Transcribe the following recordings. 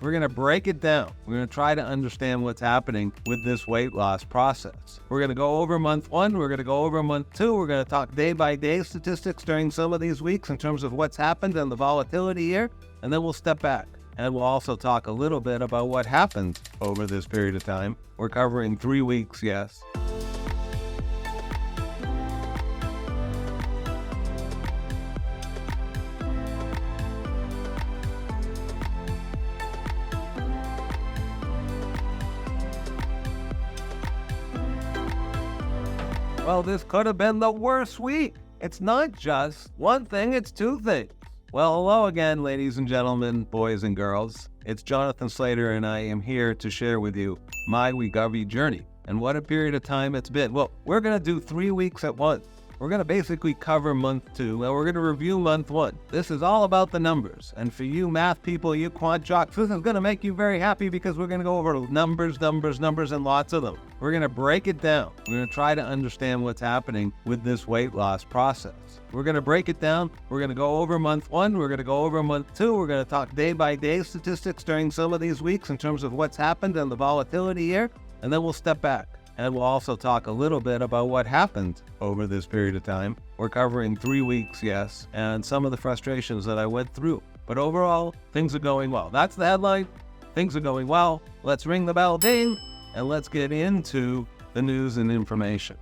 We're going to break it down. We're going to try to understand what's happening with this weight loss process. We're going to go over month 1. We're going to go over month 2. We're going to talk day-by-day statistics during some of these weeks in terms of what's happened and the volatility here. And then we'll step back. And we'll also talk a little bit about what happened over this period of time. We're covering 3 weeks, yes. Well, this could have been the worst week. It's not just one thing, it's 2 things. Well, hello again, ladies and gentlemen, boys and girls. It's Jonathan Slater, and I am here to share with you my Wegovy journey. And what a period of time it's been. Well, we're going to do 3 weeks at once. We're going to basically cover month 2, and we're going to review month 1. This is all about the numbers. And for you math people, you quant jocks, this is going to make you very happy because we're going to go over numbers, and lots of them. We're going to break it down. We're going to try to understand what's happening with this weight loss process. We're going to break it down. We're going to go over month 1. We're going to go over month 2. We're going to talk day-by-day statistics during some of these weeks in terms of what's happened and the volatility here. And then we'll step back. And we'll also talk a little bit about what happened over this period of time. We're covering 3 weeks, yes, and some of the frustrations that I went through. But overall, things are going well. That's the headline. Things are going well. Let's ring the bell, ding, and let's get into the news and information.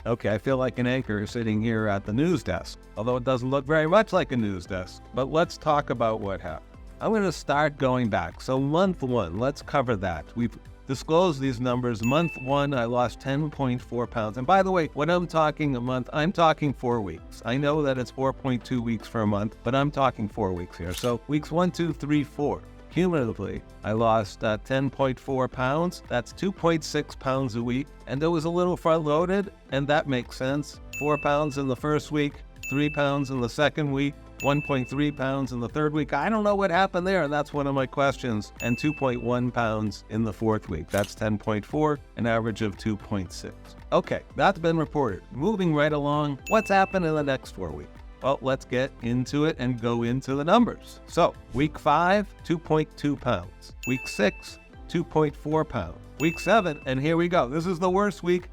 Okay, I feel like an anchor sitting here at the news desk, although it doesn't look very much like a news desk. But let's talk about what happened. I'm going to start going back. So month 1, let's cover that. We've disclose these numbers. Month 1, I lost 10.4 pounds. And by the way, when I'm talking a month, I'm talking 4 weeks. I know that it's 4.2 weeks for a month, but I'm talking 4 weeks here. So weeks 1, 2, 3, 4. Cumulatively, I lost 10.4 pounds. That's 2.6 pounds a week. And it was a little front-loaded, and that makes sense. 4 pounds in the first week, 3 pounds in the second week, 1.3 pounds in the third week. I don't know what happened there, and that's one of my questions. And 2.1 pounds in the fourth week. That's 10.4, an average of 2.6. Okay, that's been reported. Moving right along, what's happened in the next 4 weeks? Well, let's get into it and go into the numbers. So, week 5, 2.2 pounds. Week 6, 2.4 pounds. Week 7, and here we go. This is the worst week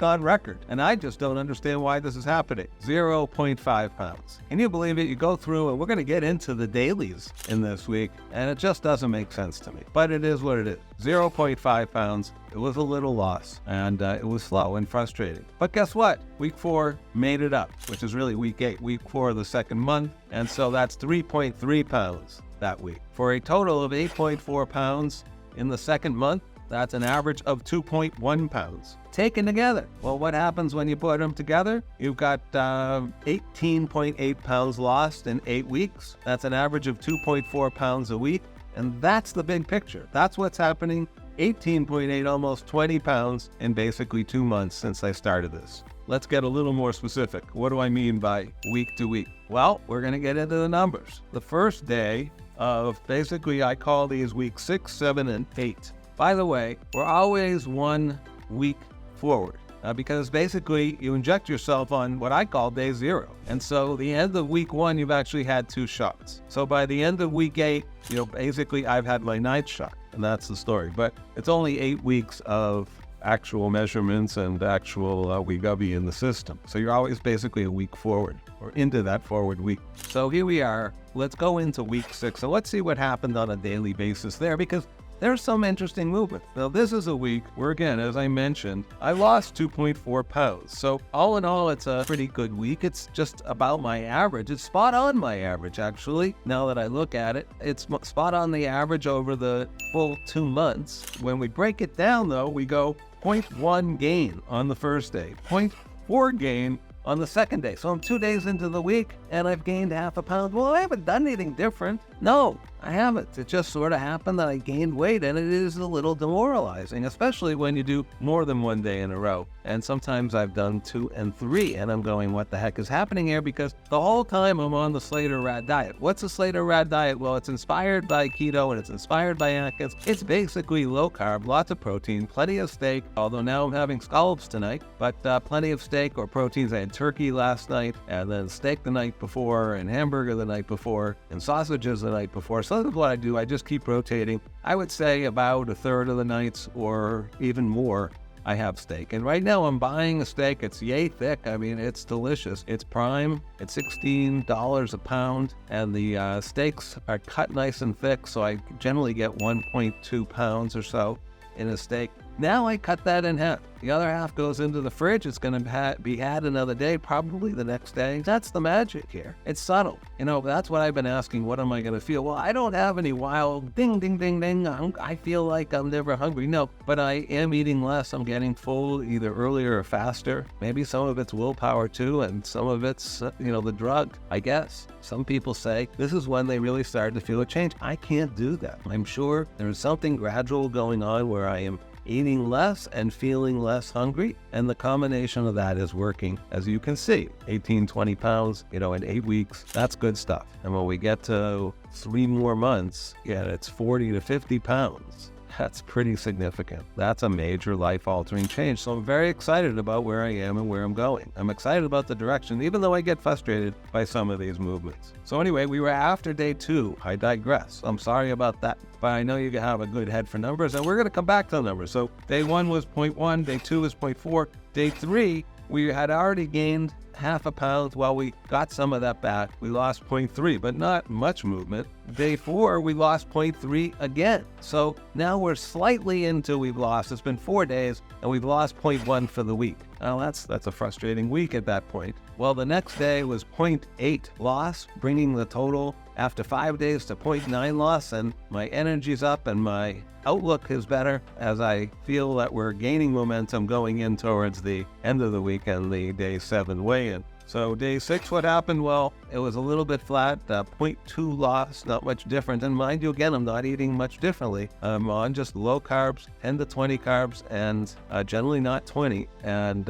on record. And I just don't understand why this is happening. 0.5 pounds. Can you believe it? You go through, and we're going to get into the dailies in this week, and it just doesn't make sense to me. But it is what it is. 0.5 pounds. It was a little loss, and it was slow and frustrating. But guess what? Week 4 made it up, which is really week 8, week 4 of the second month. And so that's 3.3 pounds that week. For a total of 8.4 pounds in the second month. That's an average of 2.1 pounds. Taken together. Well, what happens when you put them together? You've got 18.8 pounds lost in 8 weeks. That's an average of 2.4 pounds a week. And that's the big picture. That's what's happening. 18.8, almost 20 pounds in basically 2 months since I started this. Let's get a little more specific. What do I mean by week to week? Well, we're going to get into the numbers. The first day of basically, I call these weeks 6, 7, and 8. By the way, we're always 1 week forward because basically you inject yourself on what I call day 0. And so the end of week 1, you've actually had 2 shots. So by the end of week 8, basically I've had my 9th shot, and that's the story. But it's only 8 weeks of actual measurements and actual Wegovy in the system. So you're always basically a week forward or into that forward week. So here we are. Let's go into week 6 and let's see what happened on a daily basis there, because there's some interesting movement. Now, this is a week where, again, as I mentioned, I lost 2.4 pounds. So all in all, it's a pretty good week. It's just about my average. It's spot on my average, actually. Now that I look at it, it's spot on the average over the full 2 months. When we break it down, though, we go 0.1 gain on the first day, 0.4 gain on the second day. So I'm 2 days into the week and I've gained half a pound. Well, I haven't done anything different. No, I haven't. It just sort of happened that I gained weight, and it is a little demoralizing, especially when you do more than 1 day in a row. And sometimes I've done 2 and 3, and I'm going, what the heck is happening here? Because the whole time I'm on the Slater Rad diet. What's the Slater Rad diet? Well, it's inspired by keto and it's inspired by Atkins. It's basically low carb, lots of protein, plenty of steak, although now I'm having scallops tonight, but plenty of steak or proteins. I had turkey last night, and then steak the night before, and hamburger the night before, and sausages the night before. So this is what I do. I just keep rotating. I would say about a third of the nights or even more, I have steak. And right now I'm buying a steak. It's yay thick. I mean, it's delicious. It's prime. It's $16 a pound. And the steaks are cut nice and thick. So I generally get 1.2 pounds or so in a steak. Now I cut that in half. The other half goes into the fridge. It's going to be had another day, probably the next day. That's the magic here. It's subtle. That's what I've been asking. What am I going to feel? Well, I don't have any wild ding, ding, ding, ding. I feel like I'm never hungry. No, but I am eating less. I'm getting full either earlier or faster. Maybe some of it's willpower too, and some of it's, the drug, I guess. Some people say this is when they really started to feel a change. I can't do that. I'm sure there's something gradual going on where I am eating less and feeling less hungry, and the combination of that is working. As you can see, 18, 20 pounds, in 8 weeks, that's good stuff. And when we get to 3 more months, it's 40 to 50 pounds. That's pretty significant. That's a major life-altering change. So I'm very excited about where I am and where I'm going. I'm excited about the direction, even though I get frustrated by some of these movements. So anyway, we were after day 2. I digress. I'm sorry about that. But I know you have a good head for numbers, and we're going to come back to the numbers. So day 1 was 0.1, day 2 was 0.4. Day 3, we had already gained half a pound. Well, we got some of that back. We lost 0.3, but not much movement. Day 4, we lost 0.3 again. So now we're slightly into we've lost. It's been 4 days, and we've lost 0.1 for the week. Now, that's a frustrating week at that point. Well, the next day was 0.8 loss, bringing the total after 5 days to 0.9 loss, and my energy's up and my outlook is better as I feel that we're gaining momentum going in towards the end of the week and the day 7 weigh-in. So day 6, what happened? Well, it was a little bit flat, 0.2 loss, not much different. And mind you, again, I'm not eating much differently. I'm on just low carbs, 10 to 20 carbs, and generally not 20, and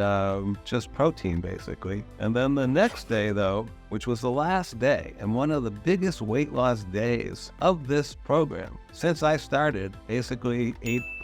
just protein, basically. And then the next day, though, which was the last day and one of the biggest weight loss days of this program since I started basically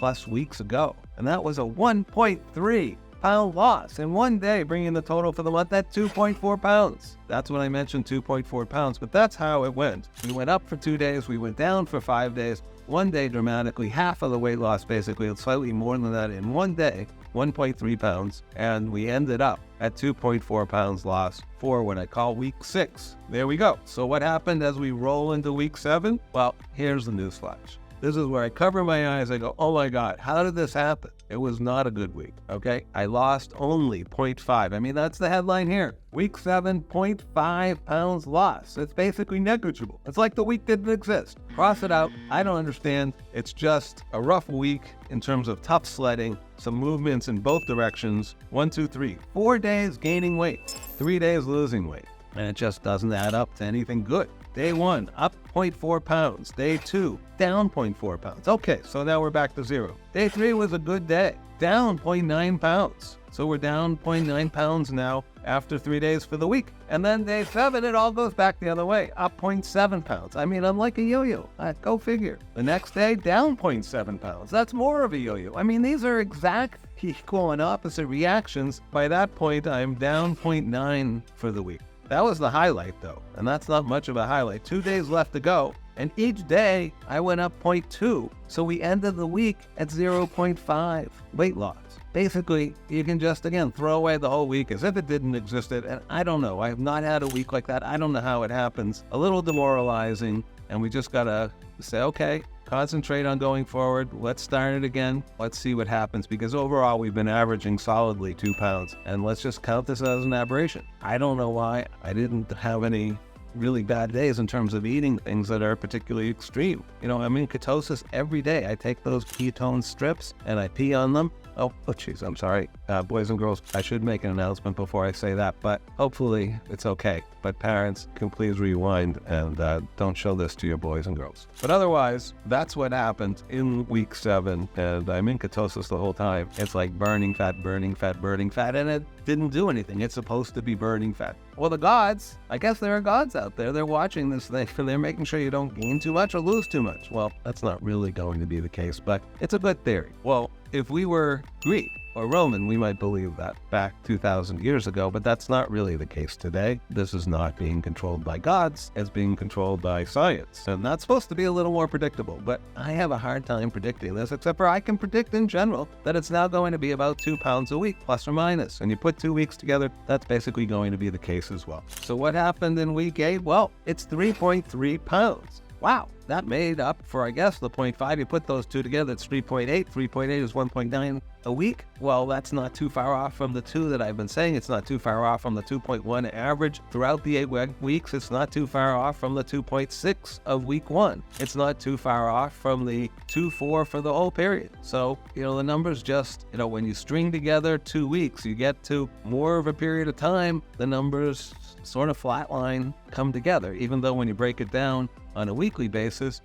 8+ weeks ago. And that was a 1.3 pound loss in one day, bringing the total for the month at 2.4 pounds. That's when I mentioned 2.4 pounds, but that's how it went. We went up for 2 days, we went down for 5 days, one day dramatically, half of the weight loss basically, slightly more than that in one day, 1.3 pounds, and we ended up at 2.4 pounds loss for what I call week 6. There we go. So what happened as we roll into week 7? Well, here's the newsflash. This is where I cover my eyes. I go, oh my God, how did this happen? It was not a good week, okay? I lost only 0.5. I mean, that's the headline here. Week 7, 0.5 pounds lost. It's basically negligible. It's like the week didn't exist. Cross it out. I don't understand. It's just a rough week in terms of tough sledding, some movements in both directions. 1, 2, 3. 4 days gaining weight, 3 days losing weight. And it just doesn't add up to anything good. Day 1, up 0.4 pounds. Day 2, down 0.4 pounds. Okay, so now we're back to 0. Day 3 was a good day, down 0.9 pounds. So we're down 0.9 pounds now after 3 days for the week. And then day 7, it all goes back the other way, up 0.7 pounds. I mean, I'm like a yo-yo. Go figure. The next day, down 0.7 pounds. That's more of a yo-yo. I mean, these are exact equal and opposite reactions. By that point, I'm down 0.9 for the week. That was the highlight, though, and that's not much of a highlight. 2 days left to go, and each day I went up 0.2, so we ended the week at 0.5 weight loss. Basically, you can just, again, throw away the whole week as if it didn't exist, and I don't know. I have not had a week like that. I don't know how it happens. A little demoralizing, and we just gotta say, okay, concentrate on going forward. Let's start it again. Let's see what happens, because overall we've been averaging solidly 2 pounds, and let's just count this as an aberration. I don't know why I didn't have any really bad days in terms of eating things that are particularly extreme. I'm in ketosis every day. I take those ketone strips and I pee on them. Oh, jeez, I'm sorry. Boys and girls, I should make an announcement before I say that, but hopefully it's okay. But parents can please rewind and don't show this to your boys and girls. But otherwise, that's what happened in week 7, and I'm in ketosis the whole time. It's like burning fat, burning fat, burning fat, and it didn't do anything. It's supposed to be burning fat. Well, the gods, I guess there are gods out there. They're watching this thing, and they're making sure you don't gain too much or lose too much. Well, that's not really going to be the case, but it's a good theory. Well, if we were Greek, or Roman. We might believe that back 2,000 years ago, but that's not really the case today. This is not being controlled by gods, it's being controlled by science. And that's supposed to be a little more predictable, but I have a hard time predicting this, except for I can predict in general that it's now going to be about 2 pounds a week, plus or minus. And you put 2 weeks together, that's basically going to be the case as well. So what happened in week 8? Well, it's 3.3 pounds. Wow, that made up for, I guess, the 0.5. You put those two together, it's 3.8. 3.8 is 1.9 a week. Well, that's not too far off from the 2 that I've been saying. It's not too far off from the 2.1 average throughout the 8 weeks. It's not too far off from the 2.6 of week 1. It's not too far off from the 2.4 for the whole period. So, the numbers just, when you string together 2 weeks, you get to more of a period of time, the numbers sort of flatline come together, even though when you break it down on a weekly basis,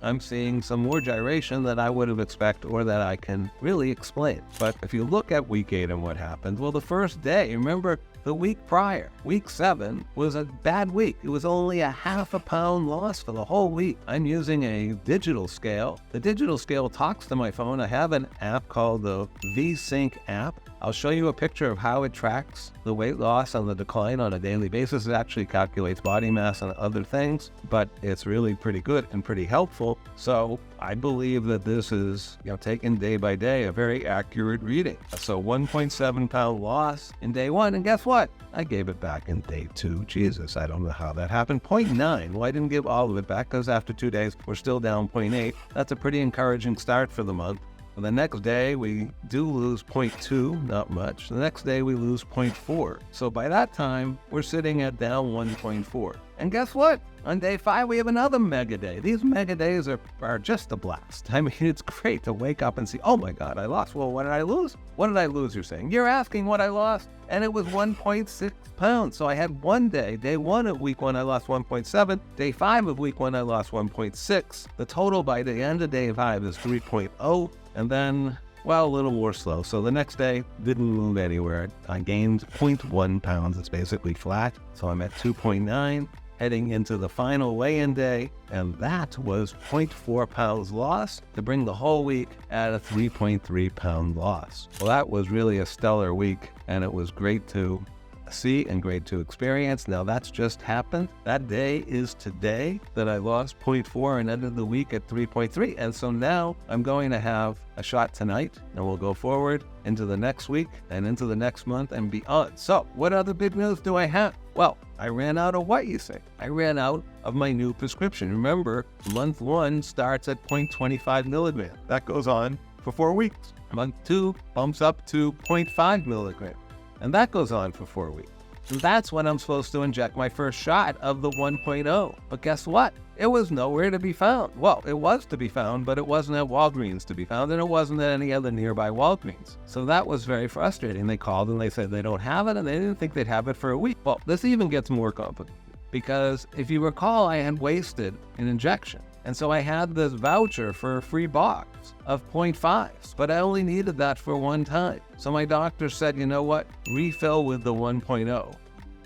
I'm seeing some more gyration than I would have expected or that I can really explain. But if you look at week 8 and what happened, well, the first day, remember the week prior, week 7 was a bad week. It was only a half a pound loss for the whole week. I'm using a digital scale. The digital scale talks to my phone. I have an app called the V-Sync app. I'll show you a picture of how it tracks the weight loss and the decline on a daily basis. It actually calculates body mass and other things, but it's really pretty good and pretty helpful. So I believe that this is, taken day by day, a very accurate reading. So 1.7 pound loss in day 1, and guess what? I gave it back in day 2. Jesus, I don't know how that happened. 0.9. Well, I didn't give all of it back because after 2 days, we're still down 0.8. That's a pretty encouraging start for the month. The next day, we do lose 0.2, not much. The next day, we lose 0.4. So by that time, we're sitting at down 1.4. And guess what? On day 5, we have another mega day. These mega days are just a blast. I mean, it's great to wake up and see, oh my God, I lost. Well, what did I lose? What did I lose, you're saying? You're asking what I lost, and it was 1.6 pounds. So I had one day, day 1 of week 1, I lost 1.7. Day 5 of week 1, I lost 1.6. The total by the end of day 5 is 3.0. And then, well, a little more slow. So the next day, didn't move anywhere. I gained 0.1 pounds. It's basically flat. So I'm at 2.9, heading into the final weigh-in day. And that was 0.4 pounds loss to bring the whole week at a 3.3 pound loss. Well, that was really a stellar week, and it was great to see and great to experience. Now that's just happened. That day is today that I lost 0.4 and ended the week at 3.3. And so now I'm going to have a shot tonight, and we'll go forward into the next week and into the next month and beyond. So what other big news do I have? Well, I ran out of what, you say? I ran out of my new prescription. Remember, month 1 starts at 0.25 milligrams. That goes on for 4 weeks. Month 2 bumps up to 0.5 milligrams. And that goes on for 4 weeks. And that's when I'm supposed to inject my first shot of the 1.0. But guess what? It was nowhere to be found. Well, it was to be found, but it wasn't at Walgreens to be found, and it wasn't at any other nearby Walgreens. So that was very frustrating. They called and they said they don't have it, and they didn't think they'd have it for a week. Well, this even gets more complicated, because if you recall, I had wasted an injection. And so I had this voucher for a free box of 0.5s, but I only needed that for one time. So my doctor said, you know what, refill with the 1.0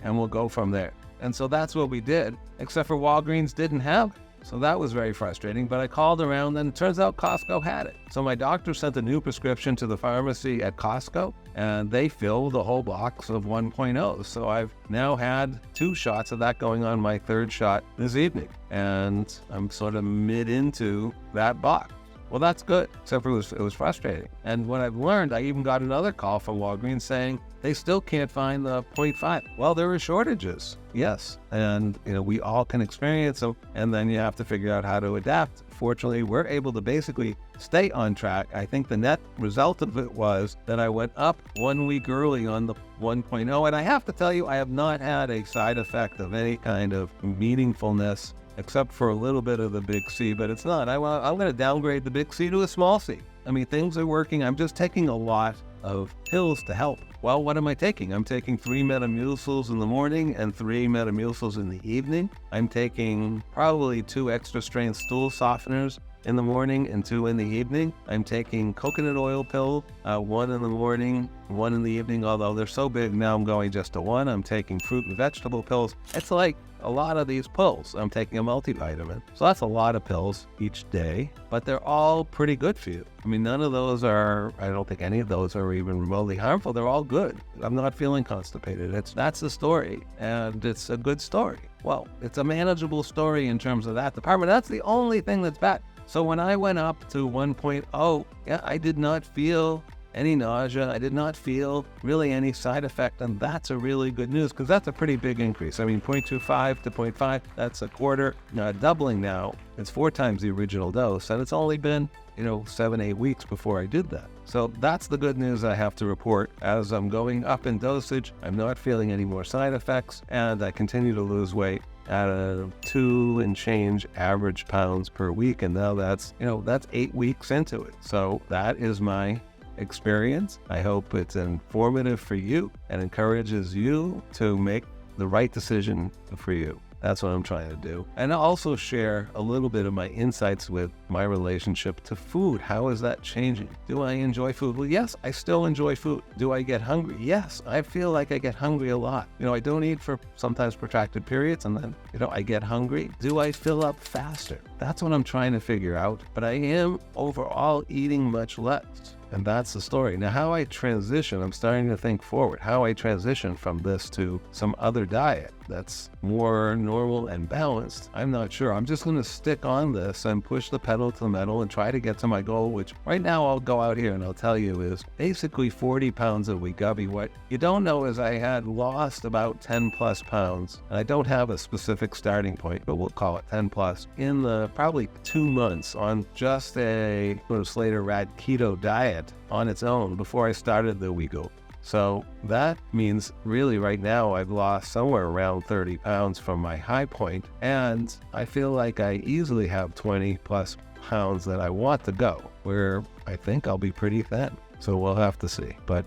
and we'll go from there. And so that's what we did, except for Walgreens didn't have it. So that was very frustrating, but I called around and it turns out Costco had it. So my doctor sent a new prescription to the pharmacy at Costco, and they filled the whole box of 1.0. So I've now had 2 shots of that going on my 3rd shot this evening, and I'm sort of mid into that box. Well, that's good, except for it was frustrating. And what I've learned, I even got another call from Walgreens saying they still can't find the 0.5. Well, there are shortages, yes. And, we all can experience them, and then you have to figure out how to adapt. Fortunately, we're able to basically stay on track. I think the net result of it was that I went up 1 week early on the 1.0, and I have to tell you, I have not had a side effect of any kind of meaningfulness, except for a little bit of the big C, but it's not. I'm going to downgrade the big C to a small C. I mean, things are working. I'm just taking a lot of pills to help. Well, what am I taking? I'm taking 3 Metamucils in the morning and 3 Metamucils in the evening. I'm taking probably 2 extra strength stool softeners in the morning and 2 in the evening. I'm taking coconut oil pill, 1 in the morning, 1 in the evening, although they're so big now I'm going just to 1. I'm taking fruit and vegetable pills. It's like a lot of these pills. I'm taking a multivitamin. So that's a lot of pills each day, but they're all pretty good for you. I mean, none of those are, I don't think any of those are even remotely harmful. They're all good. I'm not feeling constipated. That's the story, and it's a good story. Well, it's a manageable story in terms of that department. That's the only thing that's bad. So when I went up to 1.0, yeah, I did not feel any nausea. I did not feel really any side effect, and that's a really good news because that's a pretty big increase. I mean, 0.25 to 0.5, that's a quarter. Doubling now. It's 4 times the original dose, and it's only been, 7-8 weeks before I did that. So that's the good news I have to report. As I'm going up in dosage, I'm not feeling any more side effects, and I continue to lose weight at a 2 and change average pounds per week, and now that's 8 weeks into it. So that is my experience. I hope it's informative for you and encourages you to make the right decision for you. That's what I'm trying to do. And I'll also share a little bit of my insights with my relationship to food. How is that changing? Do I enjoy food? Well, yes, I still enjoy food. Do I get hungry? Yes, I feel like I get hungry a lot. I don't eat for sometimes protracted periods, and then, I get hungry. Do I fill up faster? That's what I'm trying to figure out. But I am overall eating much less. And that's the story. Now, how I transition, I'm starting to think forward. How I transition from this to some other diet that's more normal and balanced, I'm not sure. I'm just going to stick on this and push the pedal to the metal and try to get to my goal, which right now I'll go out here and I'll tell you is basically 40 pounds of Wegovy. What you don't know is I had lost about 10 plus pounds. And I don't have a specific starting point, but we'll call it 10 plus in the probably 2 months on just a sort of Slater Rad keto diet on its own before I started the Wegovy. So that means really right now I've lost somewhere around 30 pounds from my high point, and I feel like I easily have 20 plus pounds that I want to go, where I think I'll be pretty thin. So we'll have to see. But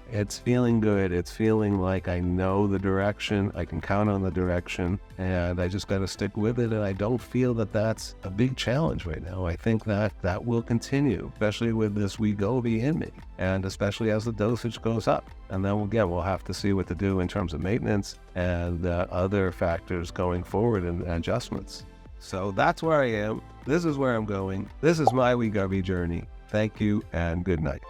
it's feeling good. It's feeling like I know the direction. I can count on the direction, and I just got to stick with it. And I don't feel that that's a big challenge right now. I think that will continue, especially with this Wegovy in me, and especially as the dosage goes up. And then again, we'll have to see what to do in terms of maintenance and other factors going forward and adjustments. So that's where I am. This is where I'm going. This is my Wegovy journey. Thank you and good night.